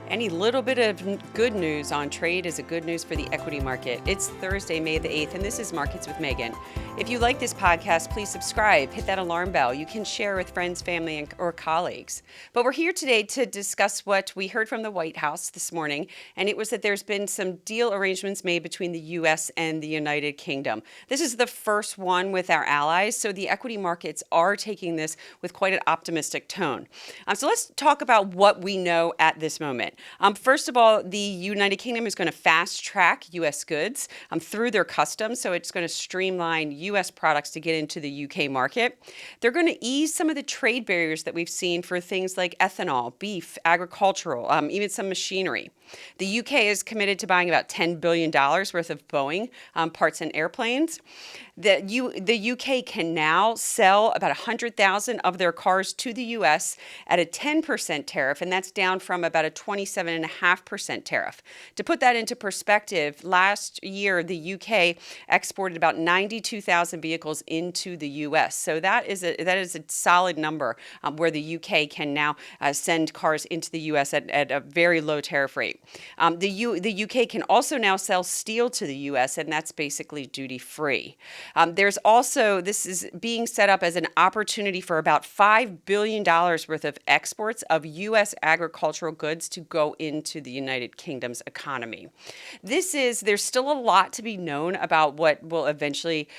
Any little bit of good news on trade is a good news for the equity market. It's Thursday, May the 8th, and this is Markets with Megan. If you like this podcast, please subscribe, hit that alarm bell. You can share with friends, family, or colleagues. But we're here today to discuss what we heard from the White House this morning, and it was that there's been some deal arrangements made between the U.S. and the United Kingdom. This is the first one with our allies, so the equity markets are taking this with quite an optimistic tone. So let's talk about what we know at this moment. First of all, the United Kingdom is going to fast track U.S. goods through their customs, so it's going to streamline U.S. products to get into the U.K. market. They're going to ease some of the trade barriers that we've seen for things like ethanol, beef, agricultural, even some machinery. The U.K. is committed to buying about $10 billion worth of Boeing parts and airplanes. The U.K. can now sell about 100,000 of their cars to the U.S. at a 10% tariff, and that's down from about a 27.5% tariff. To put that into perspective, last year the U.K. exported about 92,000 vehicles into the U.S. So that is a solid number where the U.K. can now send cars into the U.S. at a very low tariff rate. The U.K. can also now sell steel to the U.S., and that's basically duty free. This is being set up as an opportunity for about $5 billion worth of exports of U.S. agricultural goods to go into the United Kingdom's economy. There's still a lot to be known about what will eventually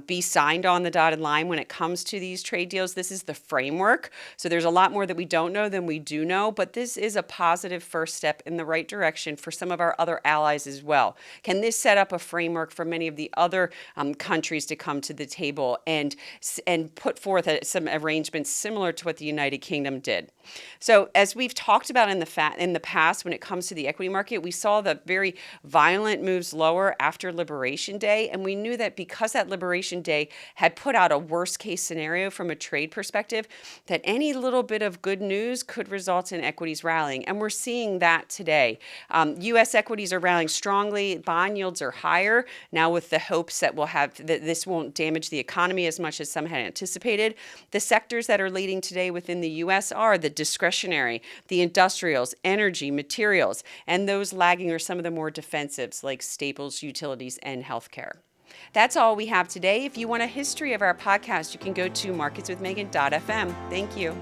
be signed on the dotted line when it comes to these trade deals. This is the framework. So there's a lot more that we don't know than we do know, but this is a positive first step in the right direction for some of our other allies as well. Can this set up a framework for many of the other countries to come to the table and put forth some arrangements similar to what the United Kingdom did? So as we've talked about in the past, when it comes to the equity market, we saw the very violent moves lower after Liberation Day, and we knew that because that Liberation Day had put out a worst case scenario from a trade perspective, that any little bit of good news could result in equities rallying, and we're seeing that today. U.S. equities are rallying strongly. Bond yields are higher now with the hopes that this won't damage the economy as much as some had anticipated. The sectors that are leading today within the U.S. are the discretionary, the industrials, energy, materials, and those lagging are some of the more defensives like staples, utilities, and healthcare. That's all we have today. If you want a history of our podcast, you can go to marketswithmegan.fm. Thank you.